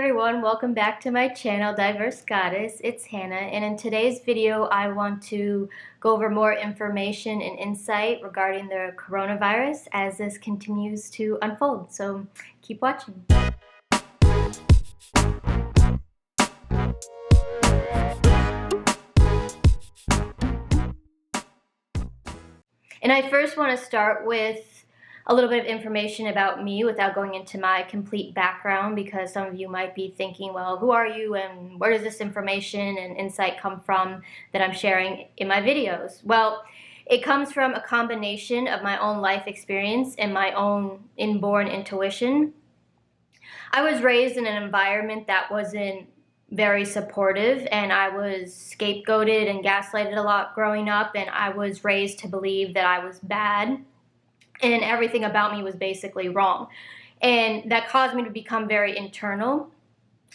everyone, welcome back to my channel, Diverse Goddess. It's Hannah, and in today's video I want to go over more information and insight regarding the coronavirus as this continues to unfold. So keep watching. And I first want to start with a little bit of information about me without going into my complete background, because some of you might be thinking, well, who are you and where does this information and insight come from that I'm sharing in my videos? Well, it comes from a combination of my own life experience and my own inborn intuition. I was raised in an environment that wasn't very supportive, and I was scapegoated and gaslighted a lot growing up, and I was raised to believe that I was bad and everything about me was basically wrong. And that caused me to become very internal.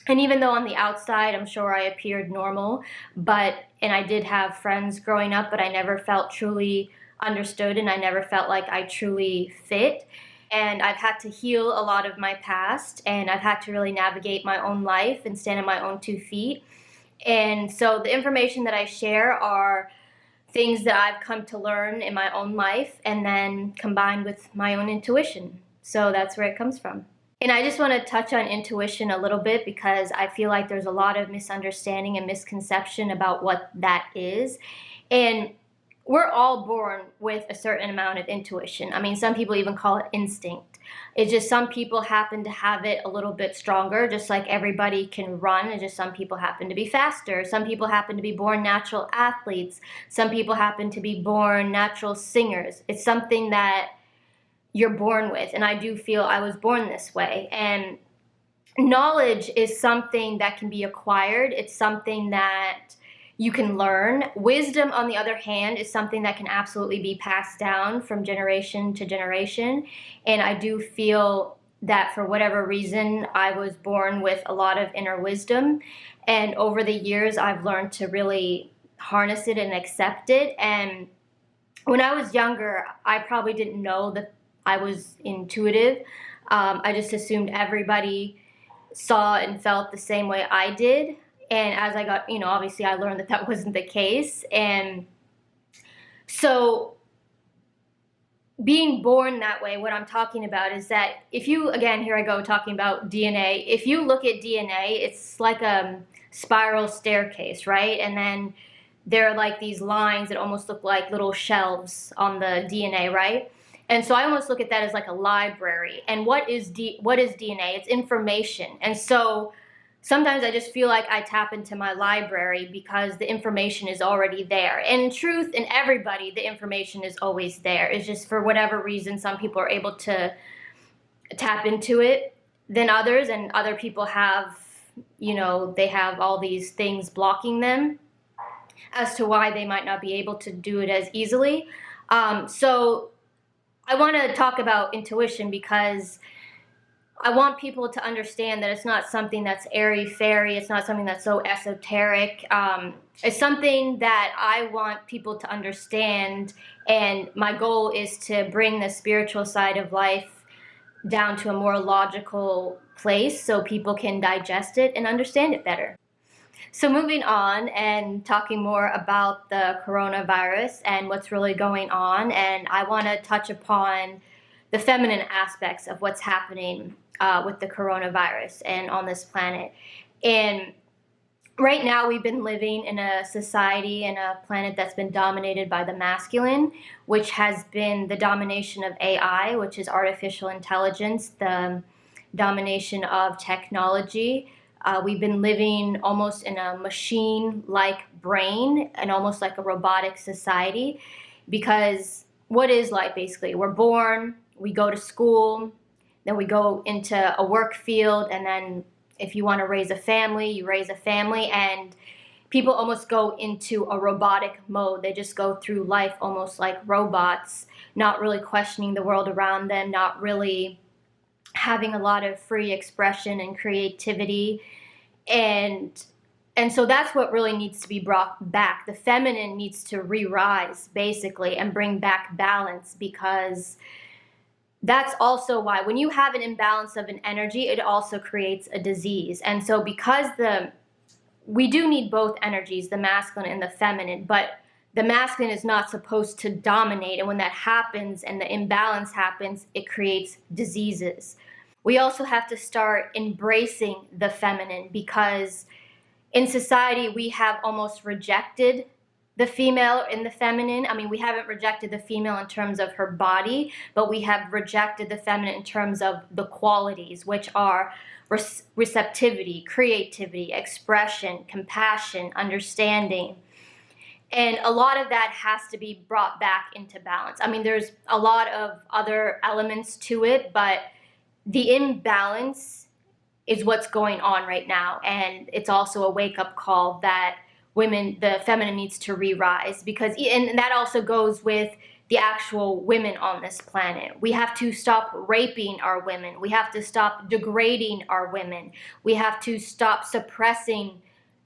And even though on the outside, I'm sure I appeared normal, and I did have friends growing up, but I never felt truly understood and I never felt like I truly fit. And I've had to heal a lot of my past, and I've had to really navigate my own life and stand on my own 2 feet. And so the information that I share are things that I've come to learn in my own life and then combined with my own intuition. So that's where it comes from. And I just want to touch on intuition a little bit because I feel like there's a lot of misunderstanding and misconception about what that is. And we're all born with a certain amount of intuition. I mean, some people even call it instinct. It's just some people happen to have it a little bit stronger, just like everybody can run. It's just some people happen to be faster. Some people happen to be born natural athletes. Some people happen to be born natural singers. It's something that you're born with, and I do feel I was born this way. And knowledge is something that can be acquired. It's something that you can learn. Wisdom, on the other hand, is something that can absolutely be passed down from generation to generation. And I do feel that for whatever reason, I was born with a lot of inner wisdom. And over the years, I've learned to really harness it and accept it. And when I was younger, I probably didn't know that I was intuitive. I just assumed everybody saw and felt the same way I did. And as I got, obviously I learned that that wasn't the case. And so being born that way, what I'm talking about is that if you, again, here I go talking about DNA. If you look at DNA, it's like a spiral staircase, right? And then there are like these lines that almost look like little shelves on the DNA, right? And so I almost look at that as like a library. And what is DNA? It's information. And so sometimes I just feel like I tap into my library because the information is already there. And in truth, in everybody, the information is always there. It's just for whatever reason, some people are able to tap into it than others, and other people have, they have all these things blocking them as to why they might not be able to do it as easily. So I want to talk about intuition because I want people to understand that it's not something that's airy-fairy. It's not something that's so esoteric. It's something that I want people to understand, and my goal is to bring the spiritual side of life down to a more logical place so people can digest it and understand it better. So moving on and talking more about the coronavirus and what's really going on, and I want to touch upon the feminine aspects of what's happening with the coronavirus and on this planet. And right now we've been living in a society and a planet that's been dominated by the masculine, which has been the domination of AI, which is artificial intelligence, the domination of technology. We've been living almost in a machine-like brain and almost like a robotic society, because what is life basically? We're born, we go to school, then we go into a work field, and then if you want to raise a family, you raise a family, and people almost go into a robotic mode. They just go through life almost like robots, not really questioning the world around them, not really having a lot of free expression and creativity. And so that's what really needs to be brought back. The feminine needs to re-rise, basically, and bring back balance, because that's also why when you have an imbalance of an energy, it also creates a disease. And so because we do need both energies, the masculine and the feminine, but the masculine is not supposed to dominate. And when that happens and the imbalance happens, it creates diseases. We also have to start embracing the feminine, because in society we have almost rejected the female and the feminine. I mean, we haven't rejected the female in terms of her body, but we have rejected the feminine in terms of the qualities, which are receptivity, creativity, expression, compassion, understanding. And a lot of that has to be brought back into balance. I mean, there's a lot of other elements to it, but the imbalance is what's going on right now. And it's also a wake-up call that women, the feminine, needs to re-rise, because, and that also goes with the actual women on this planet. We have to stop raping our women. We have to stop degrading our women. We have to stop suppressing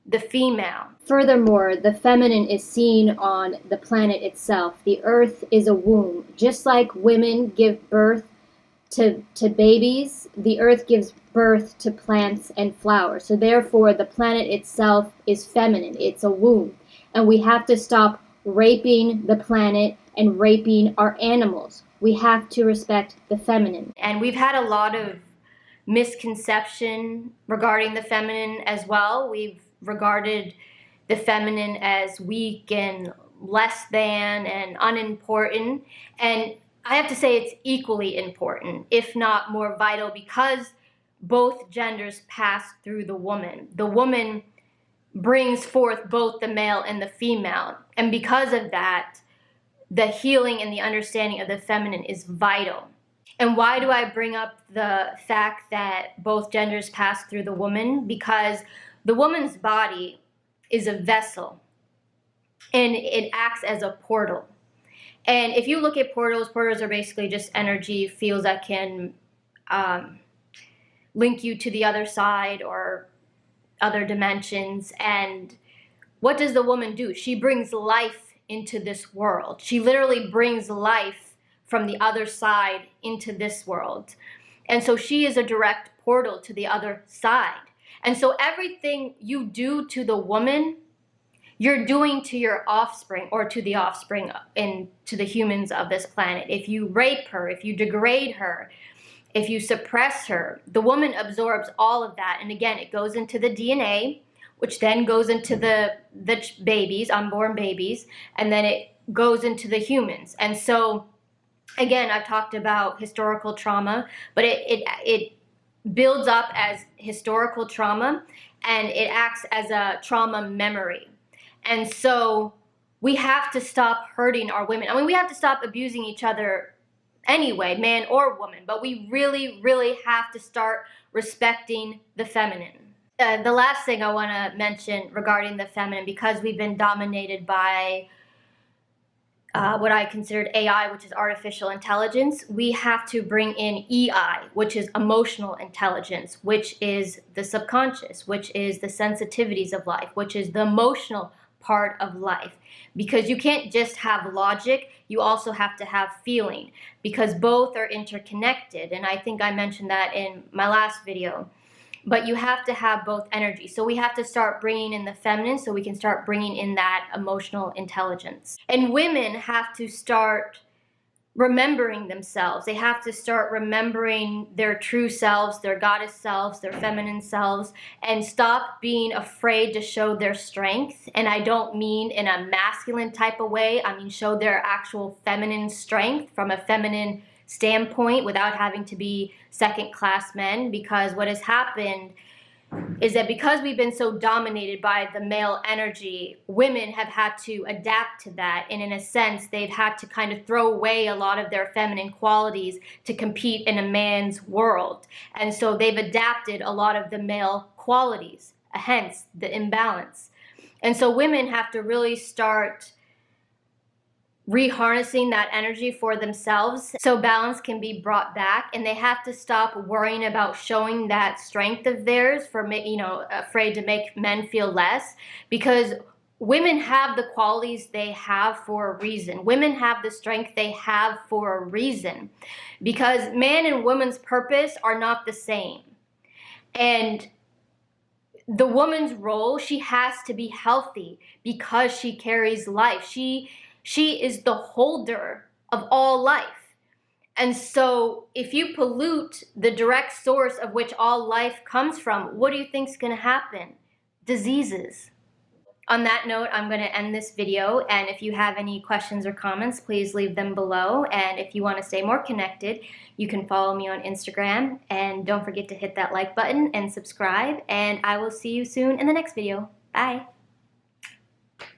the female. Furthermore, the feminine is seen on the planet itself. The earth is a womb. Just like women give birth to babies, the earth gives birth to plants and flowers. So therefore, the planet itself is feminine. It's a womb. And we have to stop raping the planet and raping our animals. We have to respect the feminine. And we've had a lot of misconception regarding the feminine as well. We've regarded the feminine as weak and less than and unimportant. And I have to say it's equally important, if not more vital, because both genders pass through the woman. The woman brings forth both the male and the female. And because of that, the healing and the understanding of the feminine is vital. And why do I bring up the fact that both genders pass through the woman? Because the woman's body is a vessel, and it acts as a portal. And if you look at portals, portals are basically just energy fields that can link you to the other side or other dimensions. And what does the woman do? She brings life into this world. She literally brings life from the other side into this world. And so she is a direct portal to the other side. And so everything you do to the woman, you're doing to your offspring, or to the offspring and to the humans of this planet. If you rape her, if you degrade her, if you suppress her, the woman absorbs all of that. And again, it goes into the DNA, which then goes into the babies, unborn babies, and then it goes into the humans. And so, again, I've talked about historical trauma, but it builds up as historical trauma, and it acts as a trauma memory. And so we have to stop hurting our women. I mean, we have to stop abusing each other anyway, man or woman, but we really, really have to start respecting the feminine. The last thing I want to mention regarding the feminine, because we've been dominated by what I considered AI, which is artificial intelligence, we have to bring in EI, which is emotional intelligence, which is the subconscious, which is the sensitivities of life, which is the emotional part of life. Because you can't just have logic, you also have to have feeling, because both are interconnected. And I think I mentioned that in my last video. But you have to have both energy. So we have to start bringing in the feminine so we can start bringing in that emotional intelligence. And women have to start remembering themselves. They have to start remembering their true selves, their goddess selves, their feminine selves, and stop being afraid to show their strength. And I don't mean in a masculine type of way. I mean show their actual feminine strength from a feminine standpoint without having to be second-class men. Because what has happened is that because we've been so dominated by the male energy, women have had to adapt to that. And in a sense, they've had to kind of throw away a lot of their feminine qualities to compete in a man's world. And so they've adapted a lot of the male qualities, hence the imbalance. And so women have to really start reharnessing that energy for themselves so balance can be brought back, and they have to stop worrying about showing that strength of theirs for, afraid to make men feel less. Because women have the qualities they have for a reason. Women have the strength they have for a reason, because man and woman's purpose are not the same. And the woman's role, she has to be healthy because she carries life. She is the holder of all life. And so if you pollute the direct source of which all life comes from, what do you think is going to happen? Diseases. On that note, I'm going to end this video, and if you have any questions or comments, please leave them below. And if you want to stay more connected, you can follow me on Instagram, and don't forget to hit that like button and subscribe, and I will see you soon in the next video. Bye!